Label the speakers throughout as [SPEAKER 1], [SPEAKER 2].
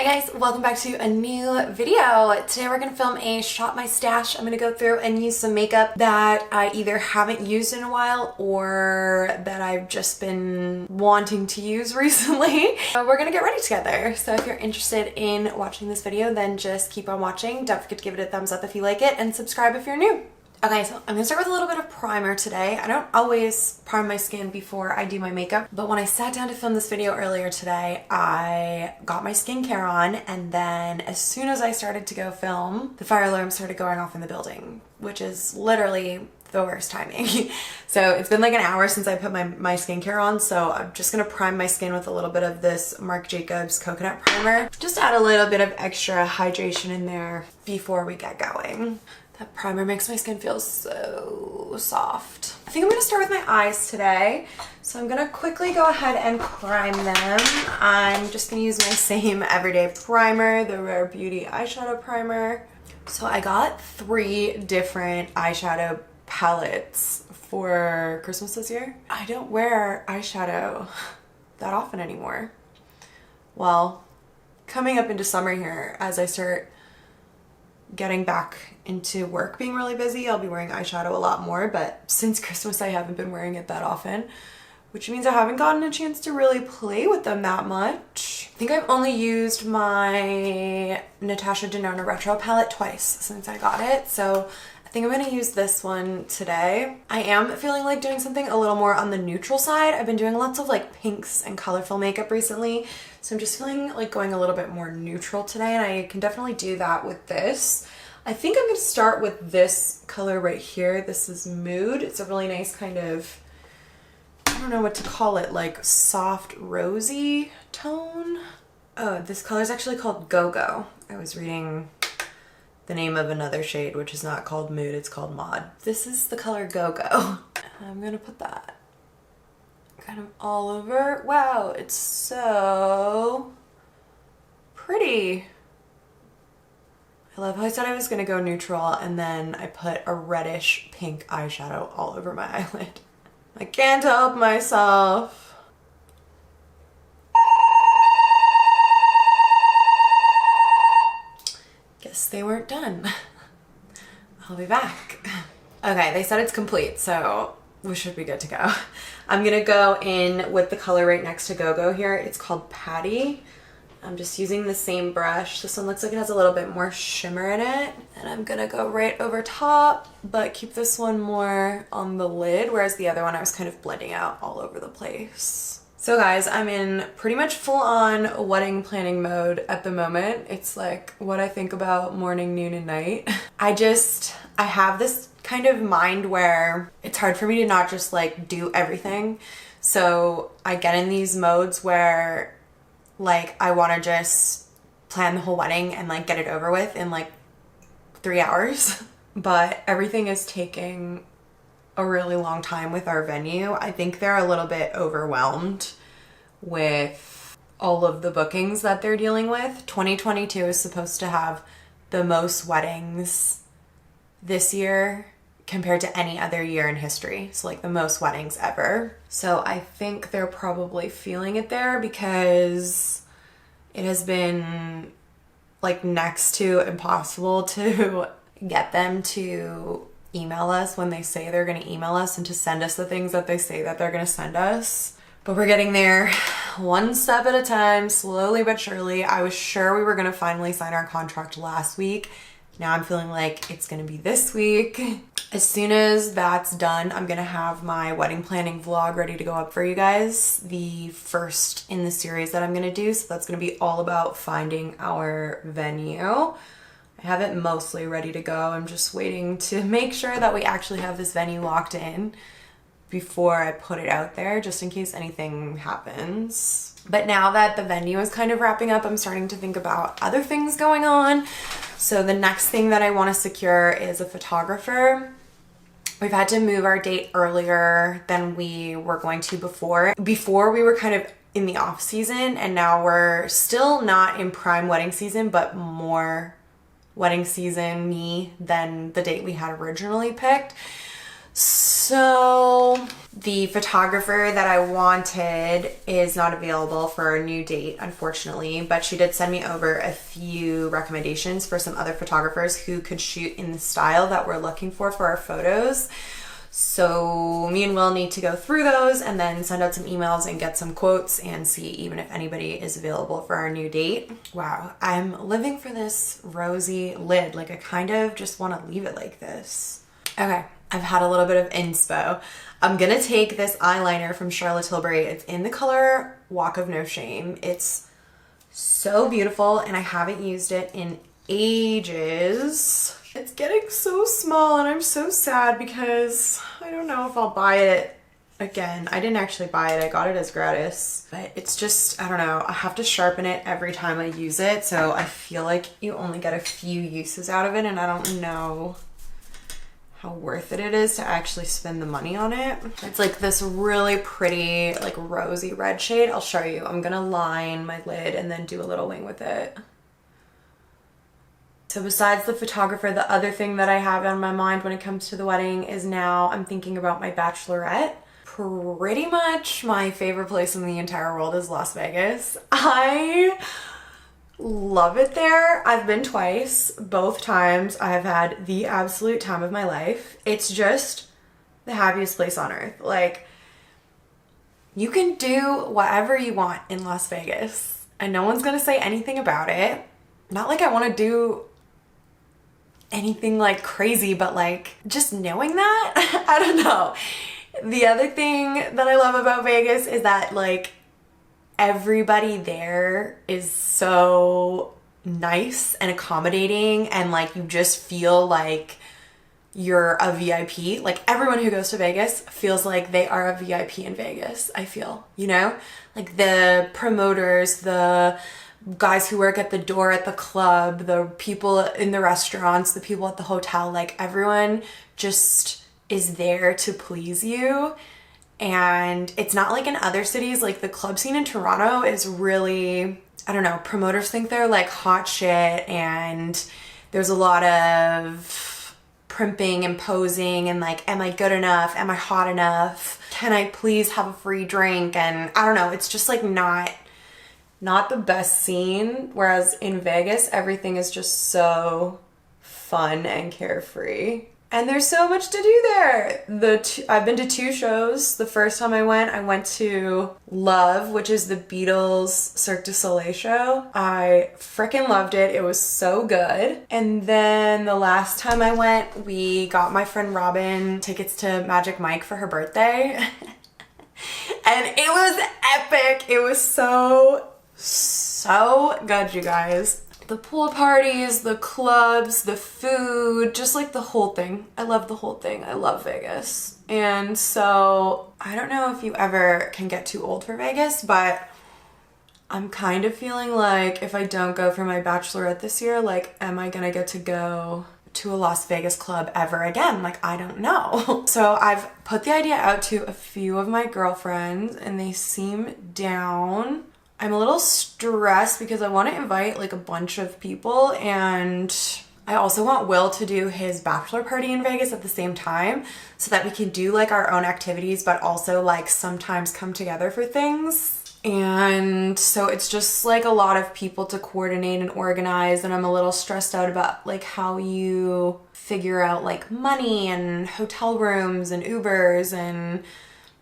[SPEAKER 1] Hi guys, welcome back to a new video. Today we're gonna film a shop my stash. I'm gonna go through and use some makeup that I either haven't used in a while or that I've just been wanting to use recently. We're gonna get ready together. So if you're interested in watching this video, then just keep on watching. Don't forget to give it a thumbs up if you like it and subscribe if you're new. Okay, so I'm gonna start with a little bit of primer today. I don't always prime my skin before I do my makeup, but when I sat down to film this video earlier today, I got my skincare on, and then as soon as I started to go film, the fire alarm started going off in the building, which is literally the worst timing. So it's been like an hour since I put my skincare on, so I'm just gonna prime my skin with a little bit of this Marc Jacobs coconut primer. Just add a little bit of extra hydration in there before we get going. That primer makes my skin feel so soft. I think I'm gonna start with my eyes today. So I'm gonna quickly go ahead and prime them. I'm just gonna use my same everyday primer, the Rare Beauty eyeshadow primer. So I got 3 different eyeshadow palettes for Christmas this year. I don't wear eyeshadow that often anymore. Well, coming up into summer here, as I start getting back into work being really busy, I'll be wearing eyeshadow a lot more, but since Christmas I haven't been wearing it that often, which means I haven't gotten a chance to really play with them that much. I think I've only used my Natasha Denona Retro palette twice since I got it, so I think I'm gonna use this one today. I am feeling like doing something a little more on the neutral side. I've been doing lots of like pinks and colorful makeup recently, so I'm just feeling like going a little bit more neutral today, and I can definitely do that with this. I think I'm gonna start with this color right here. This is Mood. It's a really nice kind of, I don't know what to call it, like soft rosy tone. Oh, this color is actually called Go-Go. I was reading the name of another shade, which is not called Mood, it's called Mod. This is the color Go-Go. I'm gonna put that kind of all over. Wow, it's so pretty. I love how I said I was gonna go neutral and then I put a reddish pink eyeshadow all over my eyelid. I can't help myself. Guess they weren't done. I'll be back. Okay, they said it's complete, so we should be good to go. I'm gonna go in with the color right next to Go-Go here. It's called Patty. I'm just using the same brush. This one looks like it has a little bit more shimmer in it. And I'm gonna go right over top, but keep this one more on the lid, whereas the other one I was kind of blending out all over the place. So guys, I'm in pretty much full-on wedding planning mode at the moment. It's like what I think about morning, noon, and night. I have this kind of mind where it's hard for me to not just like do everything. So I get in these modes where like I want to just plan the whole wedding and like get it over with in like 3 hours. But everything is taking a really long time with our venue. I think they're a little bit overwhelmed with all of the bookings that they're dealing with. 2022 is supposed to have the most weddings this year compared to any other year in history. So like the most weddings ever. So I think they're probably feeling it there because it has been like next to impossible to get them to email us when they say they're gonna email us and to send us the things that they say that they're gonna send us. But we're getting there one step at a time, slowly but surely. I was sure we were gonna finally sign our contract last week. Now I'm feeling like it's gonna be this week. As soon as that's done, I'm gonna have my wedding planning vlog ready to go up for you guys. The first in the series that I'm gonna do. So that's gonna be all about finding our venue. I have it mostly ready to go. I'm just waiting to make sure that we actually have this venue locked in before I put it out there, just in case anything happens. But now that the venue is kind of wrapping up, I'm starting to think about other things going on. So the next thing that I want to secure is a photographer. We've had to move our date earlier than we were going to before. Before we were kind of in the off season, and now we're still not in prime wedding season, but more wedding season-y than the date we had originally picked. So the photographer that I wanted is not available for a new date, unfortunately, but she did send me over a few recommendations for some other photographers who could shoot in the style that we're looking for our photos. So me and Will need to go through those and then send out some emails and get some quotes and see even if anybody is available for our new date. Wow, I'm living for this rosy lid. Like I kind of just want to leave it like this. Okay, I've had a little bit of inspo. I'm gonna take this eyeliner from Charlotte Tilbury. It's in the color Walk of No Shame. It's so beautiful and I haven't used it in ages. It's getting so small and I'm so sad because I don't know if I'll buy it again. I didn't actually buy it, I got it as gratis, but it's just, I don't know, I have to sharpen it every time I use it, so I feel like you only get a few uses out of it and I don't know how worth it is to actually spend the money on it. It's like this really pretty, like rosy red shade. I'll show you. I'm gonna line my lid and then do a little wing with it. So besides the photographer, the other thing that I have on my mind when it comes to the wedding is now I'm thinking about my bachelorette. Pretty much my favorite place in the entire world is Las Vegas. I love it there. I've been twice. Both times I have had the absolute time of my life. It's just the happiest place on earth. Like, you can do whatever you want in Las Vegas and no one's gonna say anything about it. Not like I want to do anything like crazy, but like just knowing that, I don't know. The other thing that I love about Vegas is that like everybody there is so nice and accommodating and like you just feel like you're a VIP. Like everyone who goes to Vegas feels like they are a VIP in Vegas, I feel, you know? Like the promoters, the guys who work at the door at the club, the people in the restaurants, the people at the hotel, like everyone just is there to please you. And it's not like in other cities, like the club scene in Toronto is really, I don't know, promoters think they're like hot shit and there's a lot of primping and posing and like, am I good enough? Am I hot enough? Can I please have a free drink? And I don't know, it's just like not the best scene, whereas in Vegas, everything is just so fun and carefree. And there's so much to do there. I've been to 2 shows. The first time I went to Love, which is the Beatles Cirque du Soleil show. I freaking loved it. It was so good. And then the last time I went, we got my friend Robin tickets to Magic Mike for her birthday. And it was epic. It was so good, you guys. The pool parties, the clubs, the food, just like the whole thing. I love the whole thing. I love Vegas. And so I don't know if you ever can get too old for Vegas, but I'm kind of feeling like if I don't go for my bachelorette this year, like, am I gonna get to go to a Las Vegas club ever again? Like, I don't know. So I've put the idea out to a few of my girlfriends and they seem down. I'm a little stressed because I want to invite like a bunch of people and I also want Will to do his bachelor party in Vegas at the same time so that we can do like our own activities but also like sometimes come together for things. And so it's just like a lot of people to coordinate and organize and I'm a little stressed out about like how you figure out like money and hotel rooms and Ubers and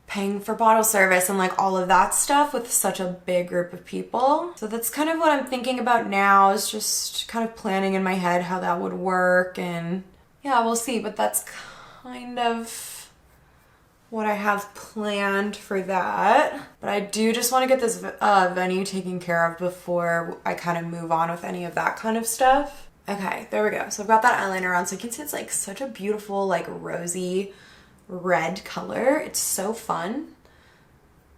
[SPEAKER 1] paying for bottle service and like all of that stuff with such a big group of people. So that's kind of what I'm thinking about now, is just kind of planning in my head how that would work, and yeah, we'll see, but that's kind of what I have planned for that. But I do just want to get this venue taken care of before I kind of move on with any of that kind of stuff. Okay, there we go. So I've got that eyeliner on, so you can see it's like such a beautiful like rosy red color. It's so fun.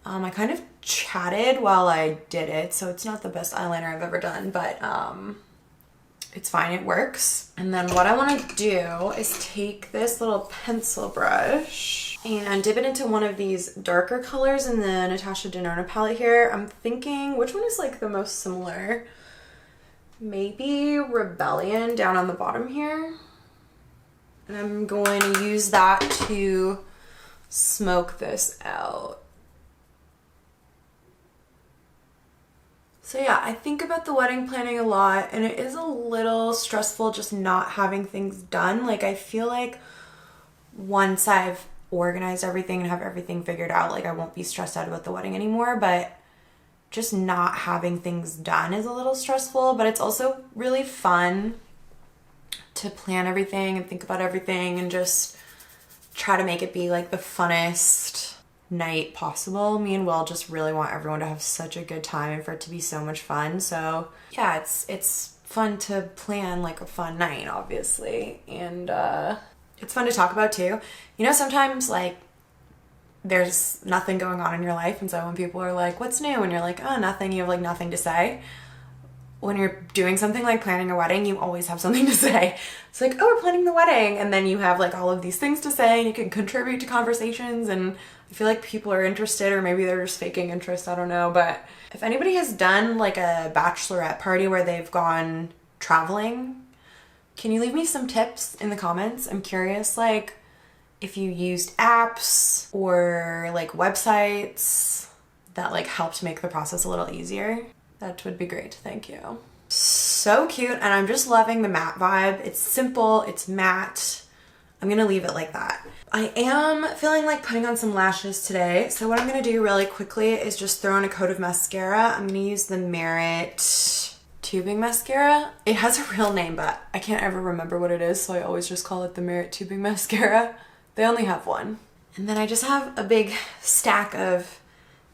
[SPEAKER 1] I kind of chatted while I did it, so it's not the best eyeliner I've ever done, but it's fine, it works. And then what I want to do is take this little pencil brush and dip it into one of these darker colors in the Natasha Denona palette here. I'm thinking, which one is like the most similar? Maybe Rebellion down on the bottom here. And I'm going to use that to smoke this out. So yeah, I think about the wedding planning a lot, and it is a little stressful just not having things done. Like, I feel like once I've organized everything and have everything figured out, like, I won't be stressed out about the wedding anymore, but just not having things done is a little stressful. But it's also really fun to plan everything and think about everything and just try to make it be like the funnest night possible. Me and Will just really want everyone to have such a good time and for it to be so much fun. So yeah, it's fun to plan like a fun night, obviously, and it's fun to talk about too. You know, sometimes like there's nothing going on in your life, and so when people are like, what's new, and you're like, oh, nothing, you have like nothing to say. When you're doing something like planning a wedding, you always have something to say. It's like, oh, we're planning the wedding, and then you have like all of these things to say, and you can contribute to conversations, and I feel like people are interested, or maybe they're just faking interest, I don't know. But if anybody has done like a bachelorette party where they've gone traveling, can you leave me some tips in the comments? I'm curious, like, if you used apps or like websites that like helped make the process a little easier. That would be great, thank you. So cute, and I'm just loving the matte vibe. It's simple, it's matte. I'm gonna leave it like that. I am feeling like putting on some lashes today, so what I'm gonna do really quickly is just throw on a coat of mascara. I'm gonna use the Merit tubing mascara. It has a real name, but I can't ever remember what it is, so I always just call it the Merit tubing mascara. They only have one. And then I just have a big stack of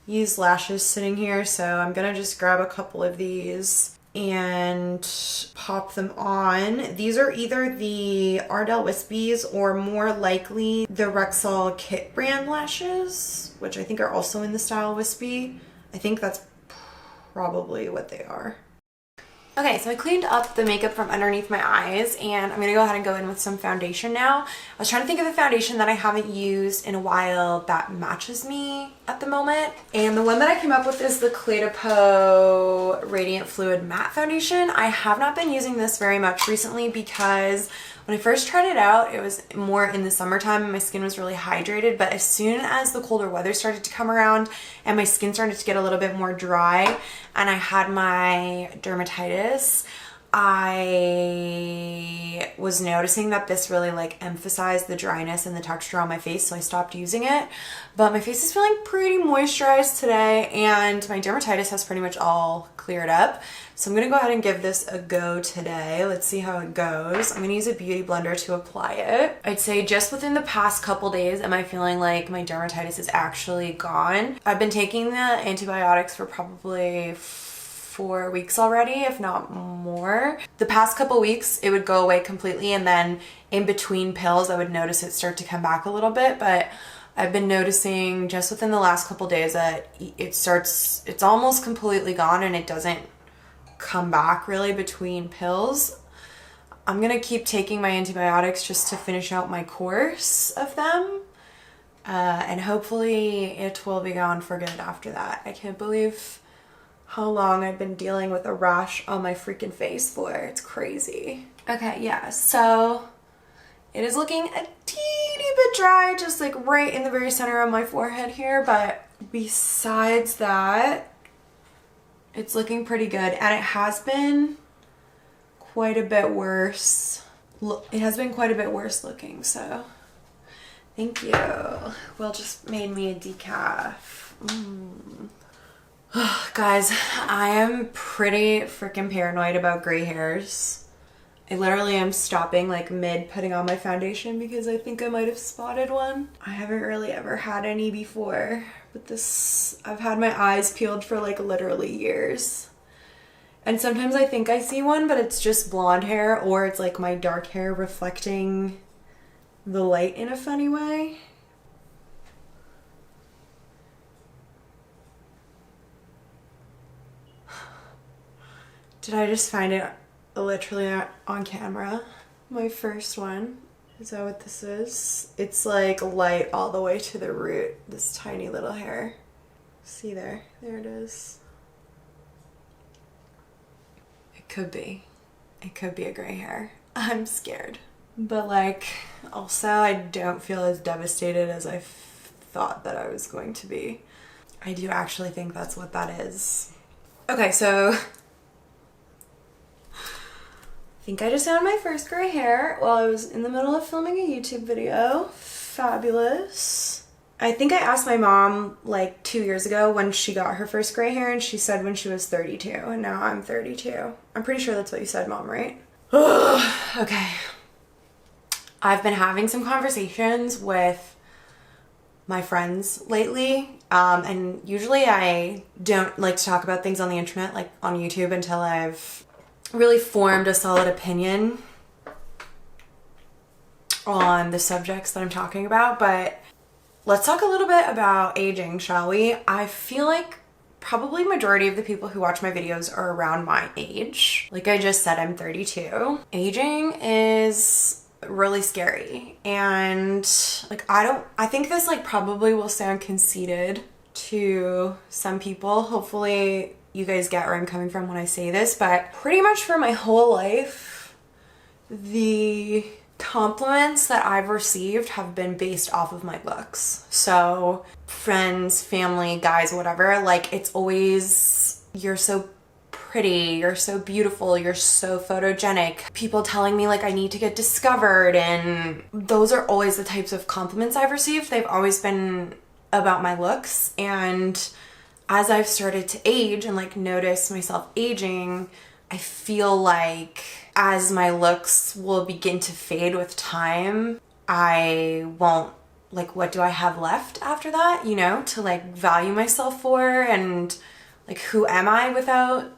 [SPEAKER 1] used lashes sitting here, so I'm gonna just grab a couple of these and pop them on. These are either the Ardell Wispies or more likely the Rexall Kit brand lashes, which I think are also in the style Wispy. I think that's probably what they are. Okay, so I cleaned up the makeup from underneath my eyes, and I'm gonna go ahead and go in with some foundation now. I was trying to think of a foundation that I haven't used in a while that matches me at the moment. And the one that I came up with is the Claytopo Radiant Fluid Matte Foundation. I have not been using this very much recently because when I first tried it out, it was more in the summertime and my skin was really hydrated, but as soon as the colder weather started to come around and my skin started to get a little bit more dry and I had my dermatitis, I was noticing that this really like emphasized the dryness and the texture on my face, so I stopped using it. But my face is feeling pretty moisturized today and my dermatitis has pretty much all cleared up. So I'm gonna go ahead and give this a go today. Let's see how it goes. I'm gonna use a beauty blender to apply it. I'd say just within the past couple days am I feeling like my dermatitis is actually gone. I've been taking the antibiotics for probably 4 weeks already, if not more. The past couple weeks it would go away completely, and then in between pills I would notice it start to come back a little bit, but I've been noticing just within the last couple days that it's almost completely gone and it doesn't come back really between pills. I'm gonna keep taking my antibiotics just to finish out my course of them, and hopefully it will be gone for good after that. I can't believe how long I've been dealing with a rash on my freaking face for. It's crazy. Okay, yeah, so it is looking a teeny bit dry, just like right in the very center of my forehead here, but besides that, it's looking pretty good, and it has been quite a bit worse. It has been quite a bit worse looking, so thank you. Will just made me a decaf. Guys, I am pretty freaking paranoid about gray hairs. I literally am stopping like mid putting on my foundation because I think I might have spotted one. I haven't really ever had any before, but this, I've had my eyes peeled for like literally years. And sometimes I think I see one, but it's just blonde hair, or it's like my dark hair reflecting the light in a funny way. Did I just find it literally on camera? My first one. Is that what this is? It's like light all the way to the root, this tiny little hair. See there? There it is. It could be. It could be a gray hair. I'm scared. But like, also I don't feel as devastated as I thought that I was going to be. I do actually think that's what that is. Okay, so I think I just found my first gray hair while I was in the middle of filming a YouTube video. Fabulous. I think I asked my mom like 2 years ago when she got her first gray hair, and she said when she was 32, and now I'm 32. I'm pretty sure that's what you said, Mom, right? Okay. I've been having some conversations with my friends lately, and usually I don't like to talk about things on the internet, like on YouTube, until I've really formed a solid opinion on the subjects that I'm talking about. But let's talk a little bit about aging, shall we? I feel like probably majority of the people who watch my videos are around my age. Like I just said, I'm 32. Aging is really scary, and like I think this like probably will sound conceited to some people. Hopefully you guys get where I'm coming from when I say this, but pretty much for my whole life, the compliments that I've received have been based off of my looks. So friends, family, guys, whatever, like it's always, you're so pretty, you're so beautiful, you're so photogenic. People telling me like I need to get discovered, and those are always the types of compliments I've received. They've always been about my looks, and as I've started to age and like notice myself aging, I feel like as my looks will begin to fade with time, I won't, like, what do I have left after that, you know, to like value myself for, and like who am I without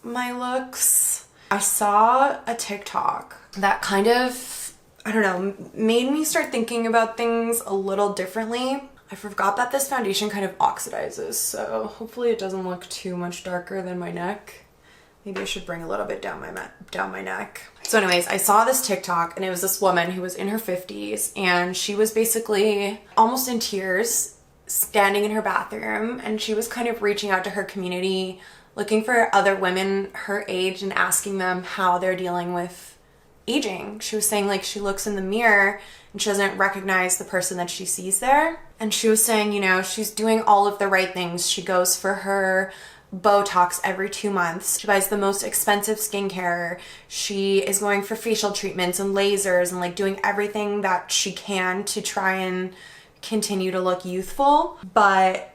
[SPEAKER 1] my looks? I saw a TikTok that kind of, I don't know, made me start thinking about things a little differently. I forgot that this foundation kind of oxidizes, so hopefully it doesn't look too much darker than my neck. Maybe I should bring a little bit down my neck. So anyways, I saw this TikTok, and it was this woman who was in her 50s, and she was basically almost in tears standing in her bathroom, and she was kind of reaching out to her community, looking for other women her age and asking them how they're dealing with aging. She was saying like she looks in the mirror and she doesn't recognize the person that she sees there. And she was saying, you know, she's doing all of the right things. She goes for her Botox every 2 months. She buys the most expensive skincare. She is going for facial treatments and lasers and like doing everything that she can to try and continue to look youthful. But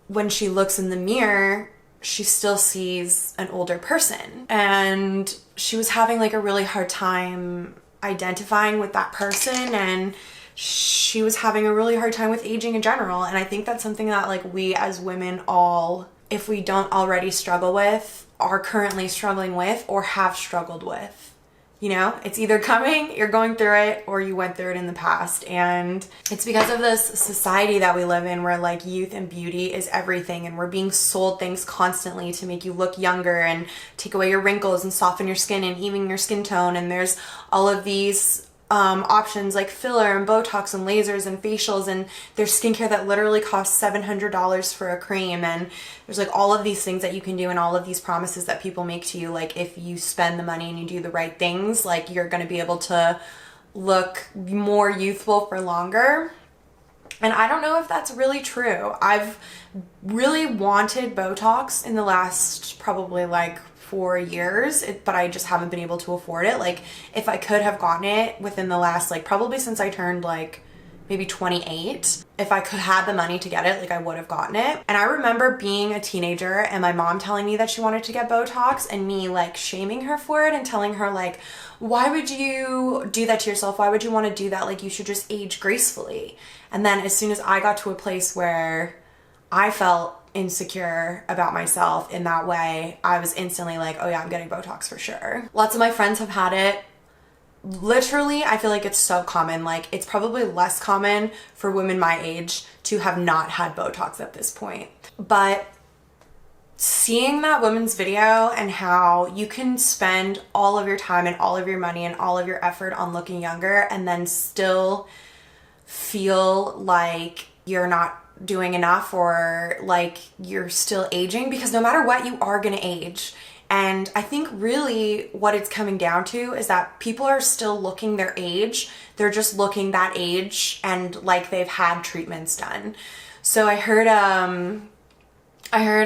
[SPEAKER 1] when she looks in the mirror, she still sees an older person, and she was having like a really hard time identifying with that person, and she was having a really hard time with aging in general. And I think that's something that like we as women all, if we don't already struggle with, are currently struggling with or have struggled with. You know, it's either coming, you're going through it, or you went through it in the past. And it's because of this society that we live in where like youth and beauty is everything, and we're being sold things constantly to make you look younger and take away your wrinkles and soften your skin and even your skin tone. And there's all of these options like filler and Botox and lasers and facials, and there's skincare that literally costs $700 for a cream, and there's like all of these things that you can do and all of these promises that people make to you, like if you spend the money and you do the right things, like you're going to be able to look more youthful for longer. And I don't know if that's really true. I've really wanted Botox in the last probably like 4 years, but I just haven't been able to afford it. Like if I could have gotten it within the last, like probably since I turned like maybe 28, if I could have the money to get it, like I would have gotten it. And I remember being a teenager and my mom telling me that she wanted to get Botox, and me like shaming her for it and telling her like, why would you do that to yourself? Why would you want to do that? Like you should just age gracefully. And then as soon as I got to a place where I felt insecure about myself in that way, I was instantly like, oh yeah, I'm getting Botox for sure. Lots of my friends have had it. Literally, I feel like it's so common. Like it's probably less common for women my age to have not had Botox at this point. But seeing that woman's video and how you can spend all of your time and all of your money and all of your effort on looking younger and then still feel like you're not doing enough or like you're still aging, because no matter what, you are gonna age. And I think really what it's coming down to is that people are still looking their age. They're just looking that age and like they've had treatments done. So I heard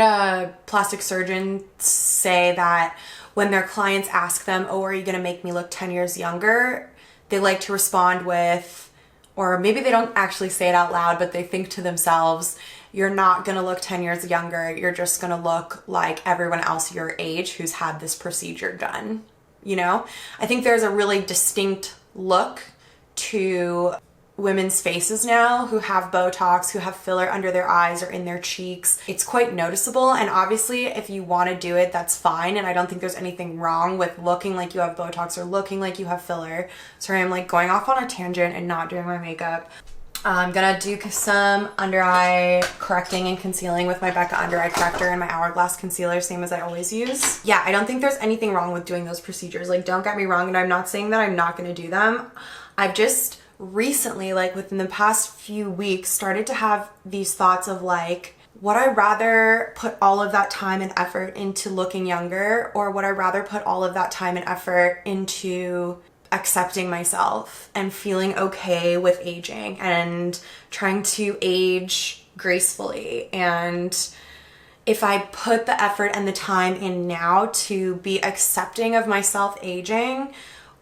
[SPEAKER 1] a plastic surgeon say that when their clients ask them, oh, are you gonna make me look 10 years younger? They like to respond with, or maybe they don't actually say it out loud, but they think to themselves, you're not gonna look 10 years younger. You're just gonna look like everyone else your age who's had this procedure done. You know? I think there's a really distinct look to women's faces now who have Botox, who have filler under their eyes or in their cheeks. It's quite noticeable, and obviously if you want to do it, that's fine, and I don't think there's anything wrong with looking like you have Botox or looking like you have filler. Sorry, I'm like going off on a tangent and not doing my makeup. I'm gonna do some under eye correcting and concealing with my Becca under eye corrector and my Hourglass concealer, same as I always use. Yeah, I don't think there's anything wrong with doing those procedures. Like, don't get me wrong, and I'm not saying that I'm not gonna do them. I've just recently, like within the past few weeks, started to have these thoughts of like, would I rather put all of that time and effort into looking younger, or would I rather put all of that time and effort into accepting myself and feeling okay with aging and trying to age gracefully? And if I put the effort and the time in now to be accepting of myself aging,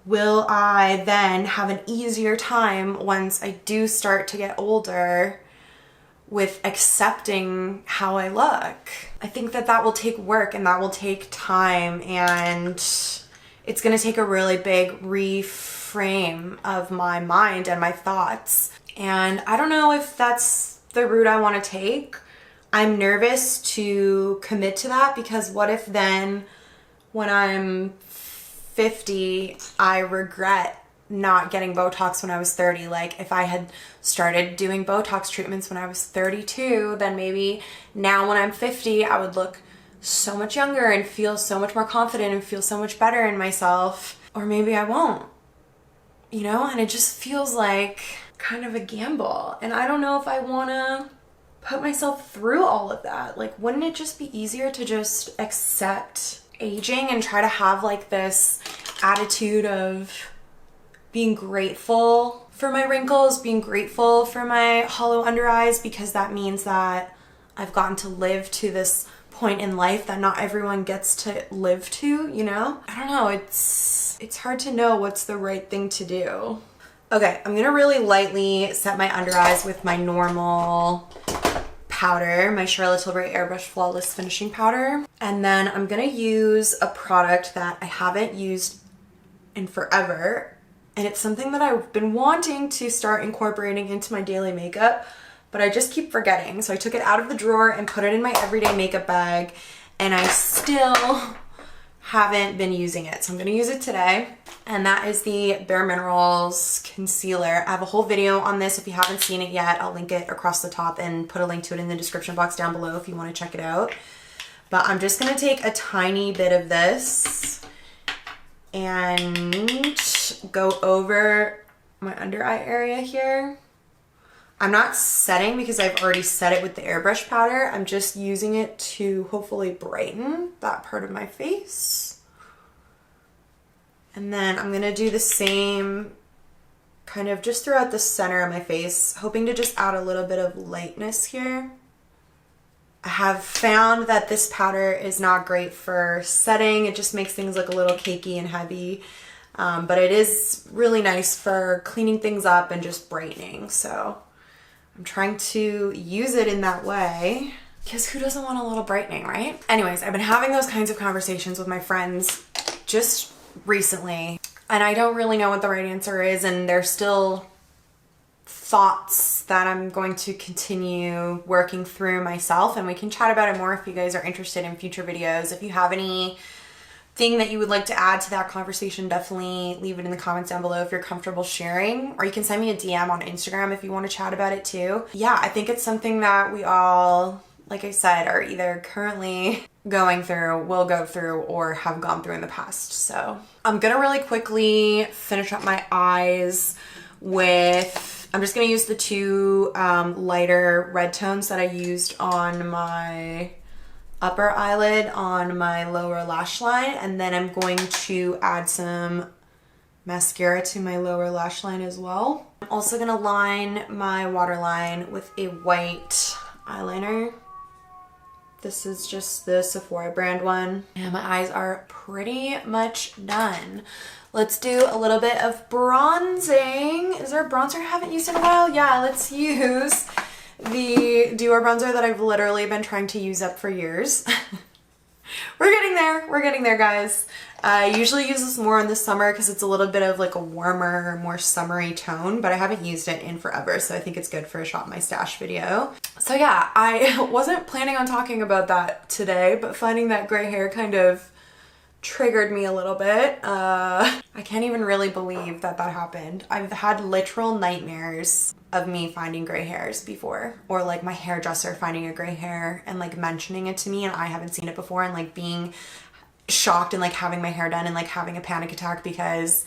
[SPEAKER 1] will I then have an easier time once I do start to get older with accepting how I look? I think that that will take work and that will take time, and it's gonna take a really big reframe of my mind and my thoughts. And I don't know if that's the route I wanna take. I'm nervous to commit to that, because what if then when I'm 50, I regret not getting Botox when I was 30. Like, if I had started doing Botox treatments when I was 32, then maybe now when I'm 50, I would look so much younger and feel so much more confident and feel so much better in myself. Or maybe I won't, you know? And it just feels like kind of a gamble. And I don't know if I wanna put myself through all of that. Like, wouldn't it just be easier to just accept aging and try to have like this attitude of being grateful for my wrinkles, being grateful for my hollow under eyes, because that means that I've gotten to live to this point in life that not everyone gets to live to, you know? I don't know, it's hard to know what's the right thing to do. Okay, I'm gonna really lightly set my under eyes with my normal powder, my Charlotte Tilbury Airbrush Flawless Finishing Powder. And then I'm gonna use a product that I haven't used in forever. And it's something that I've been wanting to start incorporating into my daily makeup, but I just keep forgetting. So I took it out of the drawer and put it in my everyday makeup bag, and I still haven't been using it. So I'm gonna use it today. And that is the Bare Minerals Concealer. I have a whole video on this. If you haven't seen it yet, I'll link it across the top and put a link to it in the description box down below if you want to check it out. But I'm just gonna take a tiny bit of this and go over my under eye area here. I'm not setting because I've already set it with the airbrush powder. I'm just using it to hopefully brighten that part of my face. And then I'm gonna do the same kind of just throughout the center of my face, hoping to just add a little bit of lightness here. I have found that this powder is not great for setting. It just makes things look a little cakey and heavy. But it is really nice for cleaning things up and just brightening. So I'm trying to use it in that way, because who doesn't want a little brightening, right? Anyways, I've been having those kinds of conversations with my friends just recently, and I don't really know what the right answer is, and there's still thoughts that I'm going to continue working through myself, and we can chat about it more if you guys are interested in future videos. If you have anything that you would like to add to that conversation, definitely leave it in the comments down below if you're comfortable sharing, or you can send me a DM on Instagram if you want to chat about it too. Yeah, I think it's something that we all, like I said, are either currently going through, will go through, or have gone through in the past. So I'm gonna really quickly finish up my eyes with, I'm just gonna use the two lighter red tones that I used on my upper eyelid on my lower lash line, and then I'm going to add some mascara to my lower lash line as well. I'm also gonna line my waterline with a white eyeliner. This is just the Sephora brand one. And my eyes are pretty much done. Let's do a little bit of bronzing. Is there a bronzer I haven't used in a while? Yeah, let's use the Dior Bronzer that I've literally been trying to use up for years. We're getting there, guys. I usually use this more in the summer because it's a little bit of like a warmer, more summery tone, but I haven't used it in forever, so I think it's good for a Shop My Stash video. So yeah, I wasn't planning on talking about that today, but finding that gray hair kind of triggered me a little bit. I can't even really believe that that happened. I've had literal nightmares of me finding gray hairs before, or like my hairdresser finding a gray hair and like mentioning it to me and I haven't seen it before, and like being shocked and like having my hair done and like having a panic attack because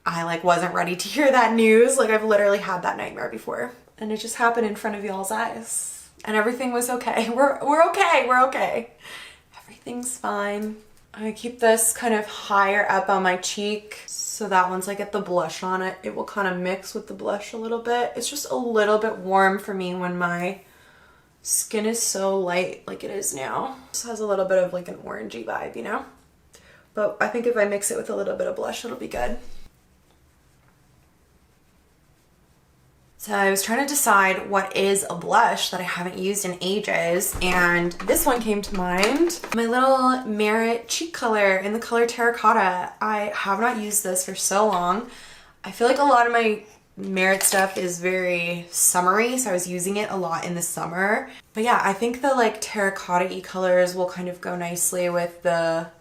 [SPEAKER 1] I like wasn't ready to hear that news. Like I've literally had that nightmare before, and it just happened in front of y'all's eyes and everything was okay. We're okay. Everything's fine. I keep this kind of higher up on my cheek so that once I get the blush on it, it will kind of mix with the blush a little bit. It's just a little bit warm for me when my skin is so light like it is now. This has a little bit of like an orangey vibe, you know? But I think if I mix it with a little bit of blush, it'll be good. So I was trying to decide what is a blush that I haven't used in ages, and this one came to mind. My little Merit cheek color in the color Terracotta. I have not used this for so long. I feel like a lot of my Merit stuff is very summery, so I was using it a lot in the summer. But yeah, I think the like terracotta-y colors will kind of go nicely with the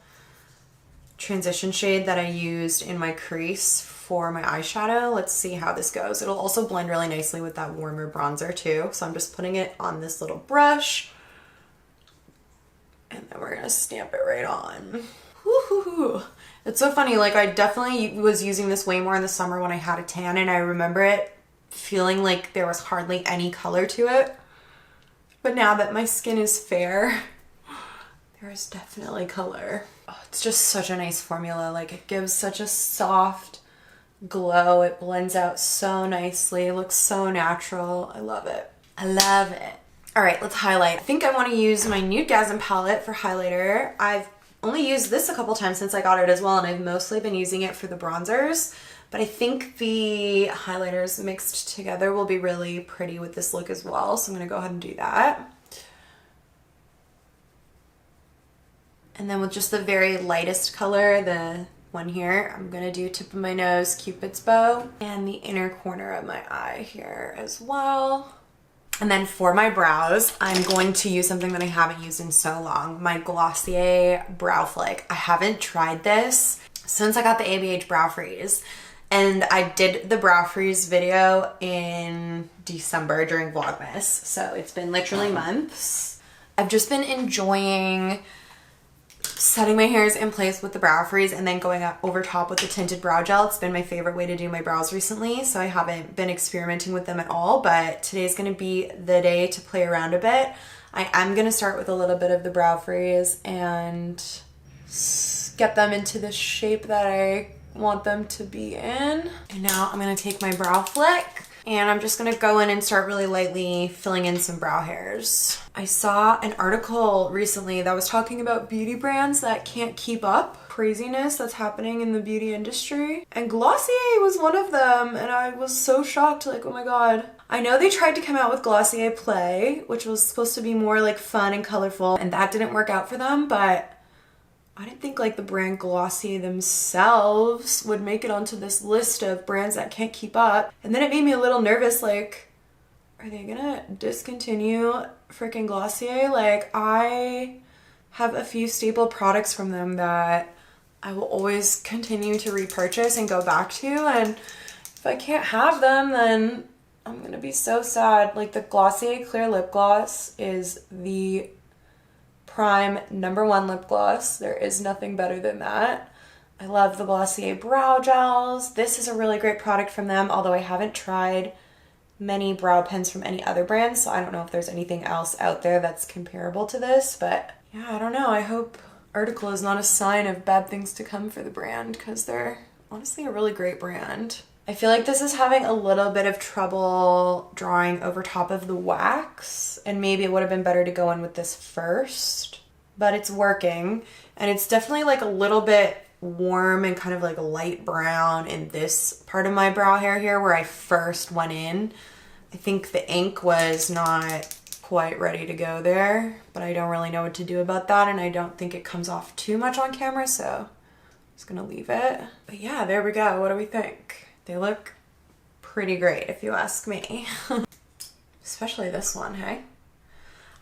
[SPEAKER 1] transition shade that I used in my crease for my eyeshadow. Let's see how this goes. It'll also blend really nicely with that warmer bronzer too. So I'm just putting it on this little brush, and then we're gonna stamp it right on. Woo-hoo-hoo. It's so funny, like I definitely was using this way more in the summer when I had a tan, and I remember it feeling like there was hardly any color to it. But now that my skin is fair, there is definitely color. Oh, it's just such a nice formula. Like it gives such a soft glow. It blends out so nicely. It looks so natural. I love it. I love it. All right, let's highlight. I think I want to use my Nude palette for highlighter. I've only used this a couple times since I got it as well, and I've mostly been using it for the bronzers, but I think the highlighters mixed together will be really pretty with this look as well, so I'm going to go ahead and do that. And then with just the very lightest color, the one here, I'm going to do tip of my nose, Cupid's bow, and the inner corner of my eye here as well. And then for my brows, I'm going to use something that I haven't used in so long, my Glossier Brow Flick. I haven't tried this since I got the ABH Brow Freeze. And I did the Brow Freeze video in December during Vlogmas. So it's been literally months. I've just been enjoying setting my hairs in place with the Brow Freeze and then going up over top with the tinted brow gel. It's been my favorite way to do my brows recently, so I haven't been experimenting with them at all, but today's gonna be the day to play around a bit. I am gonna start with a little bit of the Brow Freeze and get them into the shape that I want them to be in. And now I'm gonna take my Brow Flick and I'm just gonna go in and start really lightly filling in some brow hairs. I saw an article recently that was talking about beauty brands that can't keep up. Craziness that's happening in the beauty industry. And Glossier was one of them, and I was so shocked, like, oh my god. I know they tried to come out with Glossier Play, which was supposed to be more like fun and colorful, and that didn't work out for them, but I didn't think like the brand Glossier themselves would make it onto this list of brands that can't keep up. And then it made me a little nervous, like, are they gonna discontinue freaking Glossier? Like, I have a few staple products from them that I will always continue to repurchase and go back to, and if I can't have them, then I'm gonna be so sad. Like, the Glossier Clear Lip Gloss is the prime #1 lip gloss. There is nothing better than that. I love the Glossier brow gels. This is a really great product from them, although I haven't tried many brow pens from any other brand, so I don't know if there's anything else out there that's comparable to this, but yeah, I don't know. I hope article is not a sign of bad things to come for the brand, because they're honestly a really great brand. I feel like this is having a little bit of trouble drying over top of the wax, and maybe it would have been better to go in with this first, but it's working. And it's definitely like a little bit warm and kind of like a light brown in this part of my brow hair here where I first went in. I think the ink was not quite ready to go there, but I don't really know what to do about that, and I don't think it comes off too much on camera, so I'm just gonna leave it. But yeah, there we go. What do we think? They look pretty great if you ask me. Especially this one, hey?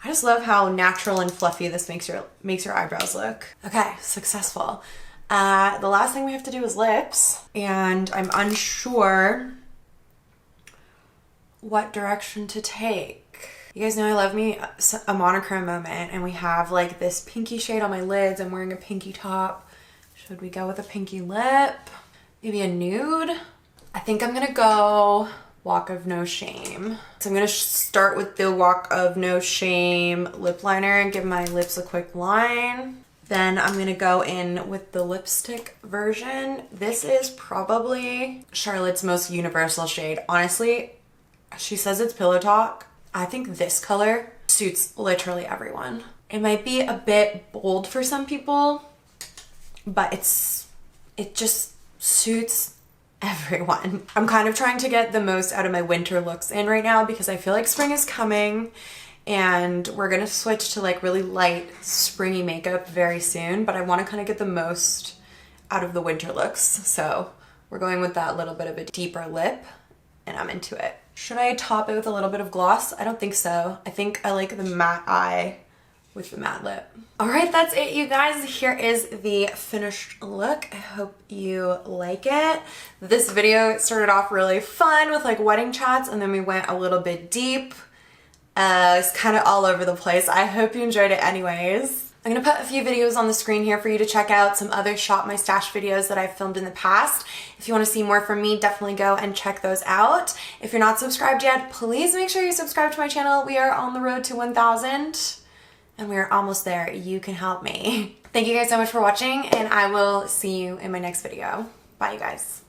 [SPEAKER 1] I just love how natural and fluffy this makes your eyebrows look. Okay, successful. The last thing we have to do is lips, and I'm unsure what direction to take. You guys know I love me a monochrome moment, and we have like this pinky shade on my lids. I'm wearing a pinky top. Should we go with a pinky lip? Maybe a nude? I think I'm gonna go Walk of No Shame. So I'm gonna start with the Walk of No Shame lip liner and give my lips a quick line. Then I'm gonna go in with the lipstick version. This is probably Charlotte's most universal shade. Honestly, she says it's Pillow Talk. I think this color suits literally everyone. It might be a bit bold for some people, but it just suits everyone. I'm kind of trying to get the most out of my winter looks in right now because I feel like spring is coming, and we're gonna switch to like really light springy makeup very soon, but I want to kind of get the most out of the winter looks. So we're going with that little bit of a deeper lip, and I'm into it. Should I top it with a little bit of gloss? I don't think so. I think I like the matte eye with the matte lip. All right, that's it, you guys. Here is the finished look. I hope you like it. This video started off really fun with like wedding chats, and then we went a little bit deep. It's kind of all over the place. I hope you enjoyed it anyways. I'm gonna put a few videos on the screen here for you to check out, some other Shop My Stash videos that I've filmed in the past. If you wanna see more from me, definitely go and check those out. If you're not subscribed yet, please make sure you subscribe to my channel. We are on the road to 1,000 and we are almost there. You can help me. Thank you guys so much for watching, and I will see you in my next video. Bye, you guys.